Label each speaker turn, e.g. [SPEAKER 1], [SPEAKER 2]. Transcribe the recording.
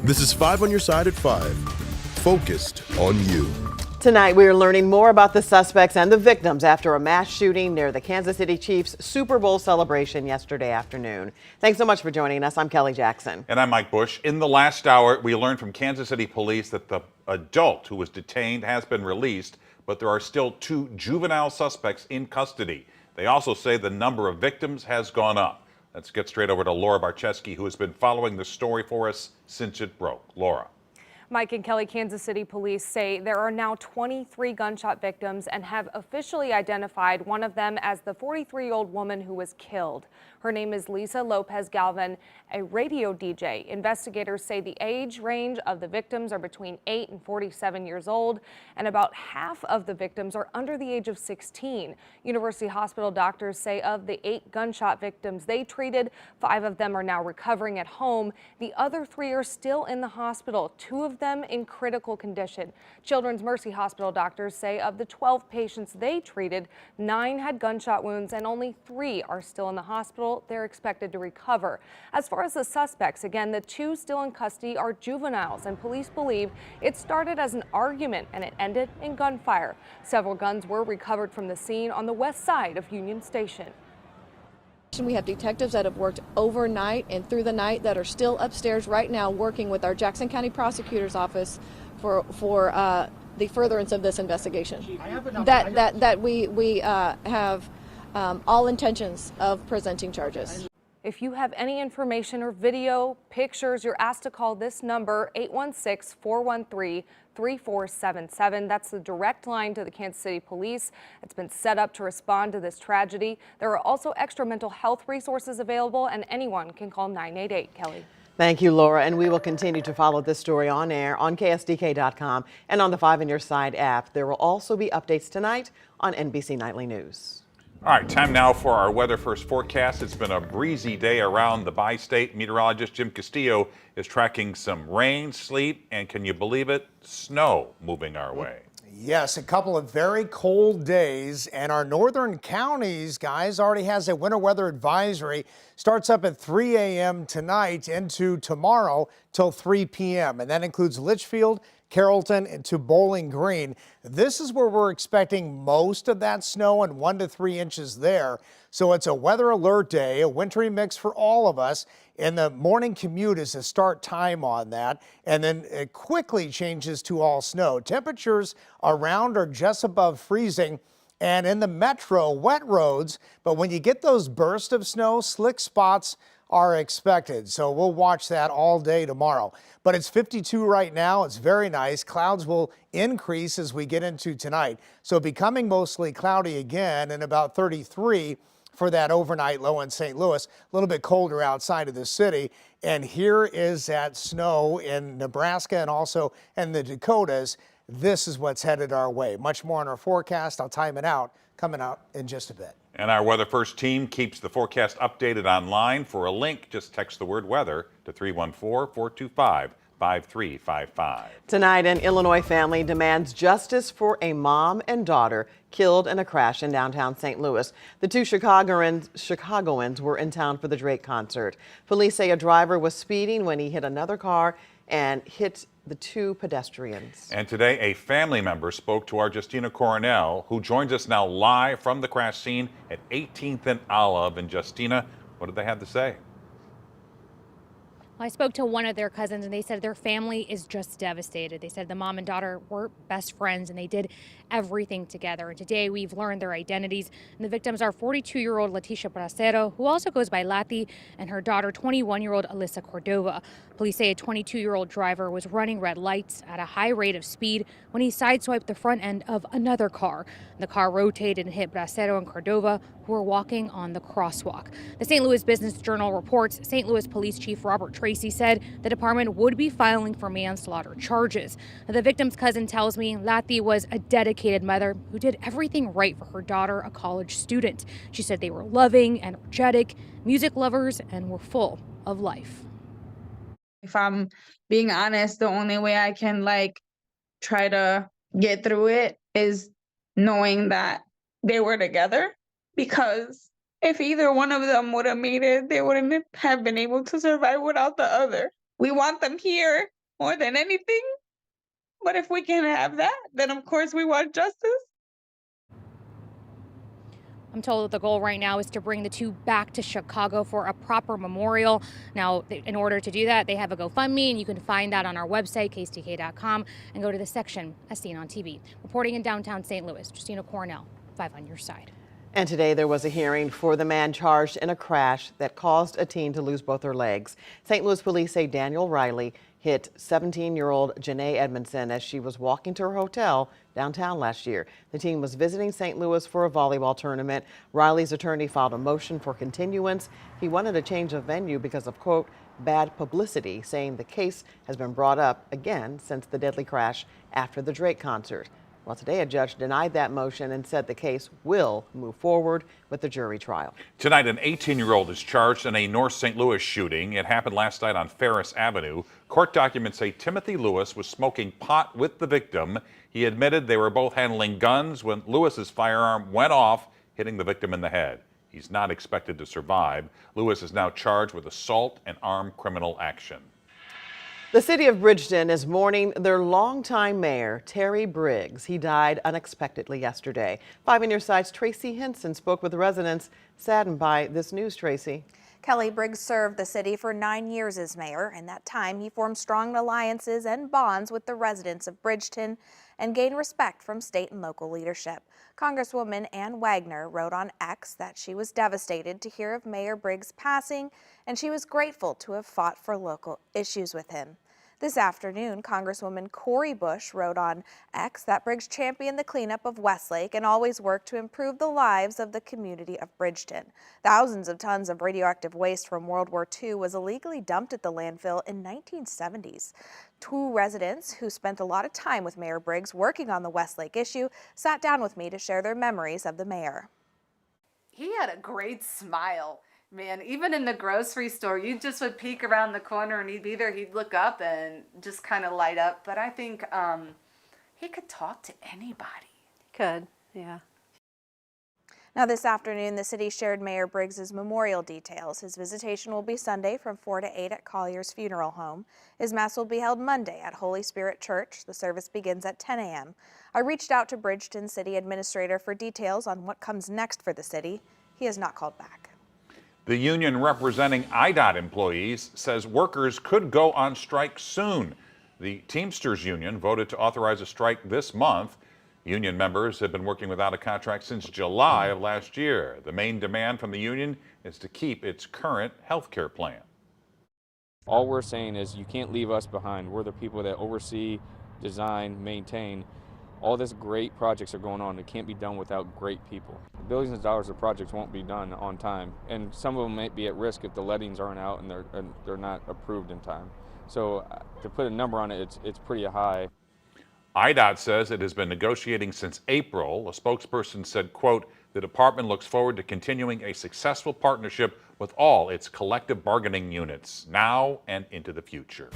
[SPEAKER 1] This is 5 on your side at 5. Focused on you.
[SPEAKER 2] Tonight, we are learning more about the suspects and the victims after a mass shooting near the Kansas City Chiefs Super Bowl celebration yesterday afternoon. Thanks so much for joining us. I'm Kelly Jackson.
[SPEAKER 3] And I'm Mike Bush. In the last hour, we learned from Kansas City police that the adult who was detained has been released, but there are still 2 juvenile suspects in custody. They also say the number of victims has gone up. Let's get straight over to Laura Barczewski, who has been following the story for us since it broke. Laura.
[SPEAKER 4] Mike and Kelly, Kansas City police say there are now 23 gunshot victims and have officially identified one of them as the 43-year-old woman who was killed. Her name is Lisa Lopez Galvin, a radio DJ. Investigators say the age range of the victims are between 8 and 47 years old, and about half of the victims are under the age of 16. University Hospital doctors say of the 8 gunshot victims they treated, 5 of them are now recovering at home. The other 3 are still in the hospital, 2 of them in critical condition. Children's Mercy Hospital doctors say of the 12 patients they treated, 9 had gunshot wounds and only 3 are still in the hospital. They're expected to recover. As far as the suspects, again, the 2 still in custody are juveniles, and police believe it started as an argument and it ended in gunfire. Several guns were recovered from the scene on the west side of Union Station.
[SPEAKER 5] We have detectives that have worked overnight and through the night that are still upstairs right now working with our Jackson County Prosecutor's Office for the furtherance of this investigation. That we have all intentions of presenting charges.
[SPEAKER 4] If you have any information or video, pictures, you're asked to call this number, 816-413-3477. That's the direct line to the Kansas City Police. It's been set up to respond to this tragedy. There are also extra mental health resources available, and anyone can call 988. Kelly.
[SPEAKER 2] Thank you, Laura. And we will continue to follow this story on air on KSDK.com and on the 5 on Your Side app. There will also be updates tonight on NBC Nightly News.
[SPEAKER 3] All right, time now for our weather first forecast. It's been a breezy day around the bi-state. Meteorologist Jim Castillo is tracking some rain, sleet, and can you believe it, snow moving our way.
[SPEAKER 6] Yes, a couple of very cold days, and our northern counties, guys, already has a winter weather advisory. Starts up at 3 a.m. tonight into tomorrow till 3 p.m. And that includes Litchfield, Carrollton, and to Bowling Green. This is where we're expecting most of that snow and 1 to 3 inches there. So it's a weather alert day, a wintry mix for all of us. And the morning commute is the start time on that. And then it quickly changes to all snow. Temperatures around or just above freezing. And in the metro, wet roads. But when you get those bursts of snow, slick spots are expected. So we'll watch that all day tomorrow. But it's 52 right now. It's very nice. Clouds will increase as we get into tonight. So becoming mostly cloudy again, and about 33 for that overnight low in St. Louis. A little bit colder outside of the city. And here is that snow in Nebraska and also in the Dakotas. This is what's headed our way. Much more on our forecast. I'll time it out, coming out in just a bit.
[SPEAKER 3] And our Weather First team keeps the forecast updated online. For a link, just text the word weather to 314-425-5355.
[SPEAKER 2] Tonight, an Illinois family demands justice for a mom and daughter killed in a crash in downtown St. Louis. The 2 Chicagoans were in town for the Drake concert. Police say a driver was speeding when he hit another car and hit the 2 pedestrians.
[SPEAKER 3] And today, a family member spoke to our Justina Coronel, who joins us now live from the crash scene at 18th and Olive. And Justina, what did they have to say?
[SPEAKER 7] I spoke to one of their cousins, and they said their family is just devastated. They said the mom and daughter were best friends, and they did everything together. And today we've learned their identities. And the victims are 42-year-old Leticia Bracero, who also goes by Lati, and her daughter, 21-year-old Alyssa Cordova. Police say a 22-year-old driver was running red lights at a high rate of speed when he sideswiped the front end of another car. The car rotated and hit Bracero and Cordova, who were walking on the crosswalk. The St. Louis Business Journal reports St. Louis Police Chief Robert Tracy said the department would be filing for manslaughter charges. The victim's cousin tells me Lati was a dedicated mother who did everything right for her daughter, a college student. She said they were loving, energetic, music lovers, and were full of life.
[SPEAKER 8] If I'm being honest, the only way I can try to get through it is knowing that they were together, because if either one of them would have made it, they wouldn't have been able to survive without the other. We want them here more than anything. But if we can't have that, then of course we want justice.
[SPEAKER 7] I'm told that the goal right now is to bring the two back to Chicago for a proper memorial. Now, in order to do that, they have a GoFundMe, and you can find that on our website, kstk.com, and go to the section as seen on TV. Reporting in downtown St. Louis, Justina Cornell, 5 on your side.
[SPEAKER 2] And today there was a hearing for the man charged in a crash that caused a teen to lose both her legs. St. Louis police say Daniel Riley hit 17-year-old Janae Edmondson as she was walking to her hotel downtown last year. The teen was visiting St. Louis for a volleyball tournament. Riley's attorney filed a motion for continuance. He wanted a change of venue because of, quote, bad publicity, saying the case has been brought up again since the deadly crash after the Drake concert. Well, today a judge denied that motion and said the case will move forward with the jury trial.
[SPEAKER 3] Tonight, an 18-year-old is charged in a North St. Louis shooting. It happened last night on Ferris Avenue. Court documents say Timothy Lewis was smoking pot with the victim. He admitted they were both handling guns when Lewis's firearm went off, hitting the victim in the head. He's not expected to survive. Lewis is now charged with assault and armed criminal action.
[SPEAKER 2] The city of Bridgeton is mourning their longtime mayor, Terry Briggs. He died unexpectedly yesterday. 5 on your side's Tracy Henson spoke with residents saddened by this news. Tracy.
[SPEAKER 9] Kelly, Briggs served the city for 9 years as mayor. In that time, he formed strong alliances and bonds with the residents of Bridgeton and gained respect from state and local leadership. Congresswoman Ann Wagner wrote on X that she was devastated to hear of Mayor Briggs' passing, and she was grateful to have fought for local issues with him. This afternoon, Congresswoman Cori Bush wrote on X that Briggs championed the cleanup of Westlake and always worked to improve the lives of the community of Bridgeton. Thousands of tons of radioactive waste from World War II was illegally dumped at the landfill in 1970s. 2 residents who spent a lot of time with Mayor Briggs working on the Westlake issue sat down with me to share their memories of the mayor.
[SPEAKER 10] He had a great smile. Man, even in the grocery store, you just would peek around the corner and he'd be there, he'd look up and just kind of light up. But I think he could talk to anybody.
[SPEAKER 9] Could, yeah. Now this afternoon, the city shared Mayor Briggs' memorial details. His visitation will be Sunday from 4 to 8 at Collier's Funeral Home. His mass will be held Monday at Holy Spirit Church. The service begins at 10 a.m. I reached out to Bridgeton City Administrator for details on what comes next for the city. He has not called back.
[SPEAKER 3] The union representing IDOT employees says workers could go on strike soon. The Teamsters Union voted to authorize a strike this month. Union members have been working without a contract since July of last year. The main demand from the union is to keep its current health care plan.
[SPEAKER 11] All we're saying is you can't leave us behind. We're the people that oversee, design, maintain. All these great projects are going on. It can't be done without great people. Billions of dollars of projects won't be done on time, and some of them might be at risk if the lettings aren't out and they're not approved in time. So to put a number on it, it's pretty high.
[SPEAKER 3] IDOT says it has been negotiating since April. A spokesperson said, quote, the department looks forward to continuing a successful partnership with all its collective bargaining units now and into the future.